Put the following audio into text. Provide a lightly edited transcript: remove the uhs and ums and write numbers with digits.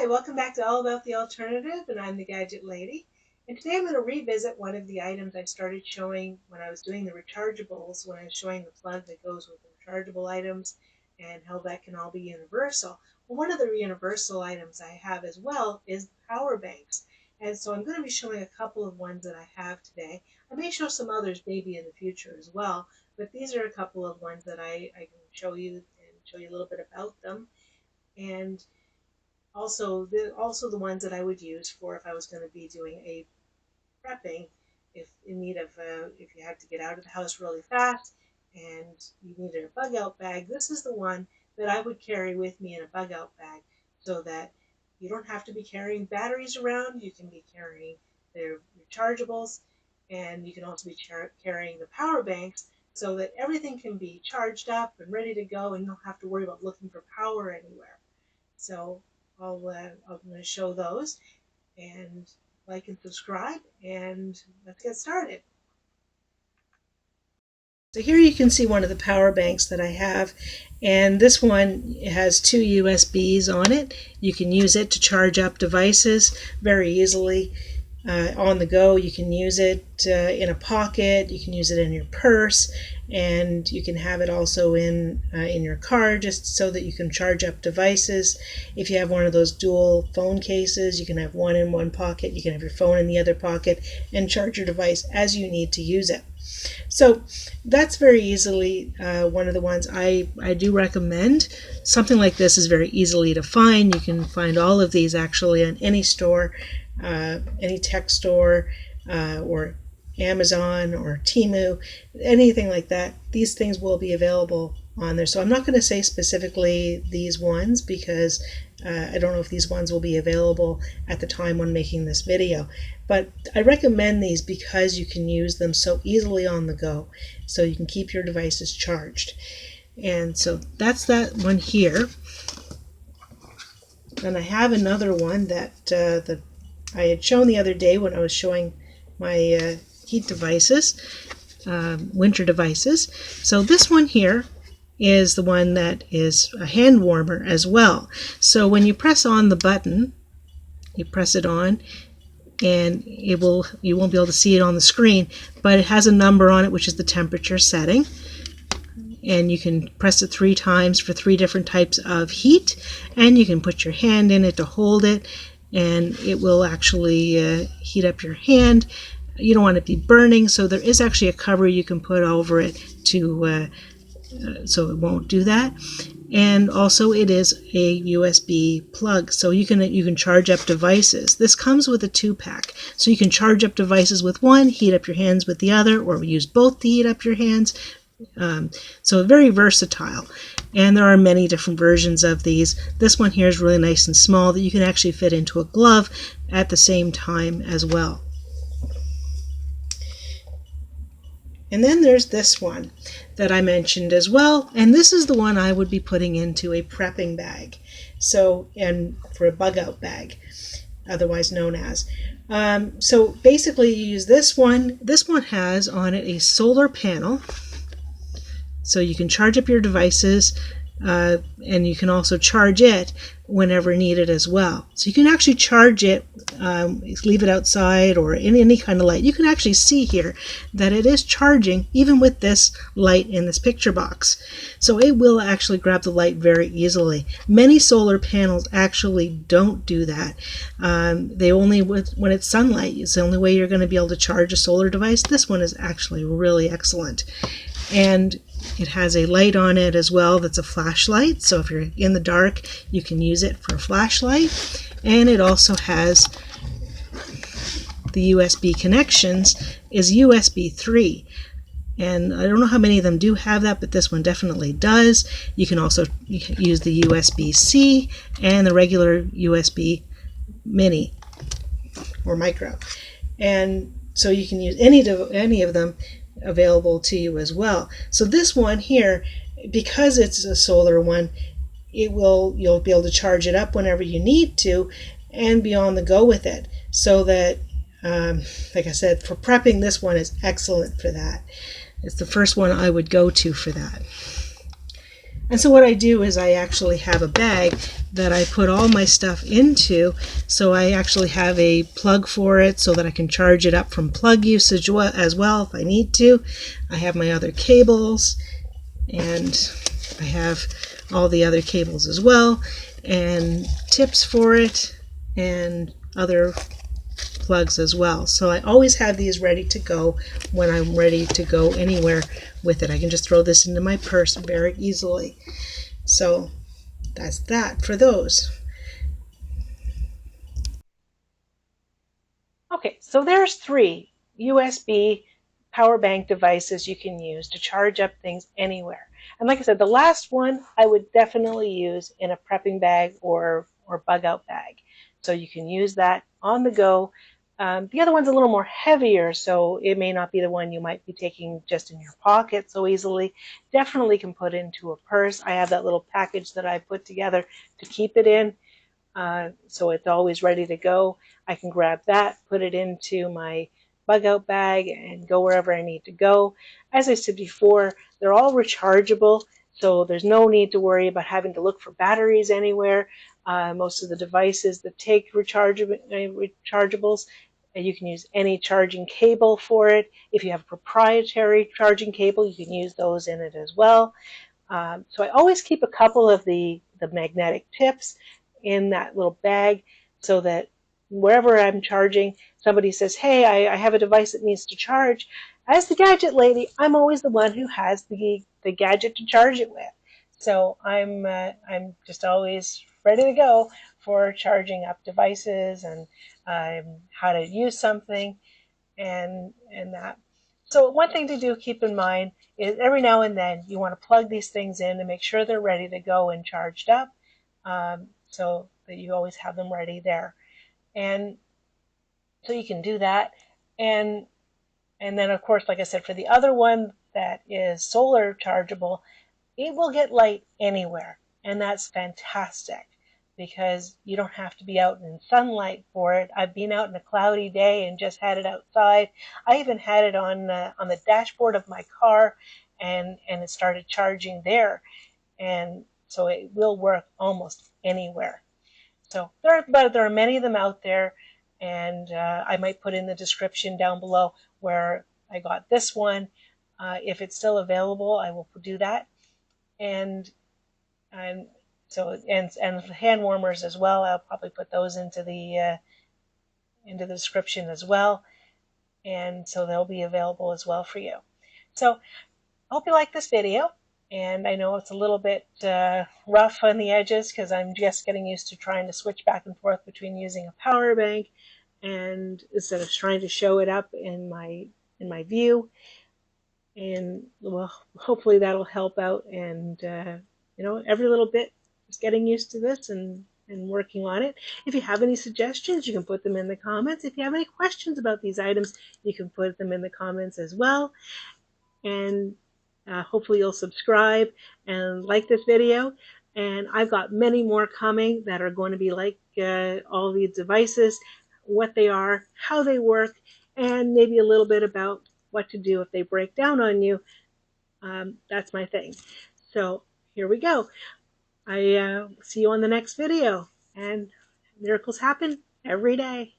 welcome back to All About the Alternative, and I'm the Gadget Lady. And today I'm going to revisit one of the items I started showing when I was doing the rechargeables, when I was showing the plug that goes with the rechargeable items and how that can all be universal. Well, one of the universal items I have as well is the power banks. And so I'm going to be showing a couple of ones that I have today. I may show some others maybe in the future as well, but these are a couple of ones that I can show you and show you a little bit about them. And also the ones that I would use for if I was going to be doing a prepping, if in need of if you have to get out of the house really fast and you needed a bug out bag. This is the one that I would carry with me in a bug out bag, so that you don't have to be carrying batteries around. You can be carrying their rechargeables, and you can also be carrying the power banks, so that everything can be charged up and ready to go, and you don't have to worry about looking for power anywhere. So I'm going to show those, and like and subscribe, and let's get started. So here you can see one of the power banks that I have, and this one has two USBs on it. You can use it to charge up devices very easily. On the go, you can use it in a pocket, you can use it in your purse, and you can have it also in your car, just so that you can charge up devices. If you have one of those dual phone cases, you can have one in one pocket, you can have your phone in the other pocket, and charge your device as you need to use it. So that's very easily one of the ones I do recommend. Something like this is very easily to find. You can find all of these actually on any store, any tech store, or Amazon or Temu, anything like that. These things will be available on there. So I'm not going to say specifically these ones, because I don't know if these ones will be available at the time when making this video. But I recommend these because you can use them so easily on the go, so you can keep your devices charged. And so that's that one here. And I have another one that I had shown the other day when I was showing my heat devices, winter devices. So this one here is the one that is a hand warmer as well. So when you press on the button, you press it on, and you won't be able to see it on the screen, but it has a number on it, which is the temperature setting. And you can press it 3 times for 3 different types of heat, and you can put your hand in it to hold it, and it will actually heat up your hand. You don't want it to be burning, so there is actually a cover you can put over it to so it won't do that. And also it is a USB plug, so you can charge up devices. This comes with a 2-pack, so you can charge up devices with one, heat up your hands with the other, or use both to heat up your hands. So very versatile, and there are many different versions of these. This one here is really nice and small, that you can actually fit into a glove at the same time as well. And then there's this one that I mentioned as well, and this is the one I would be putting into a prepping bag, so, and for a bug out bag, otherwise known as. So basically you use this one. This one has on it a solar panel, so you can charge up your devices, and you can also charge it whenever needed as well. So you can actually charge it, leave it outside or in any kind of light. You can actually see here that it is charging even with this light in this picture box. So it will actually grab the light very easily. Many solar panels actually don't do that. They only, when it's sunlight, it's the only way you're going to be able to charge a solar device. This one is actually really excellent. And it has a light on it as well that's a flashlight, so if you're in the dark you can use it for a flashlight. And it also has the USB connections, is USB 3, and I don't know how many of them do have that, but this one definitely does. You can also use the USB-C and the regular USB mini or micro, and so you can use any of them available to you as well. So this one here, because it's a solar one, you'll be able to charge it up whenever you need to and be on the go with it. So that, like I said, for prepping, this one is excellent for that. It's the first one I would go to for that. And so what I do is I actually have a bag that I put all my stuff into. So I actually have a plug for it so that I can charge it up from plug usage as well if I need to. I have my other cables, and I have all the other cables as well, and tips for it, and other plugs as well. So I always have these ready to go when I'm ready to go anywhere with it. I can just throw this into my purse very easily. So that's that for those. Okay, so there's 3 USB power bank devices you can use to charge up things anywhere. And like I said, the last one I would definitely use in a prepping bag or bug out bag. So you can use that on the go. The other one's a little more heavier, so it may not be the one you might be taking just in your pocket so easily. Definitely can put into a purse. I have that little package that I put together to keep it in. So it's always ready to go. I can grab that, put it into my bug out bag, and go wherever I need to go. As I said before, they're all rechargeable, so there's no need to worry about having to look for batteries anywhere. Most of the devices that take rechargeables, you can use any charging cable for it. If you have a proprietary charging cable, you can use those in it as well. So I always keep a couple of the magnetic tips in that little bag so that wherever I'm charging, somebody says, hey, I have a device that needs to charge. As the gadget lady, I'm always the one who has the gadget to charge it with. So I'm just always ready to go for charging up devices and how to use something and that. So one thing to do, keep in mind, is every now and then you want to plug these things in and make sure they're ready to go and charged up, so that you always have them ready there. And so you can do that. And and then of course, like I said, for the other one that is solar chargeable, it will get light anywhere, and that's fantastic because you don't have to be out in sunlight for it. I've been out in a cloudy day and just had it outside. I even had it on the dashboard of my car, and it started charging there, and so it will work almost anywhere. So there are many of them out there, and I might put in the description down below where I got this one. If it's still available, I will do that. And and and hand warmers as well. I'll probably put those into the description as well, and so they'll be available as well for you. So I hope you like this video. And I know it's a little bit rough on the edges because I'm just getting used to trying to switch back and forth between using a power bank and instead of trying to show it up in my view. And well, hopefully that'll help out. And every little bit is getting used to this and working on it. If you have any suggestions, you can put them in the comments. If you have any questions about these items, you can put them in the comments as well. And hopefully you'll subscribe and like this video. And I've got many more coming that are going to be like all these devices, what they are, how they work, and maybe a little bit about what to do if they break down on you. That's my thing. So here we go. I see you on the next video, and miracles happen every day.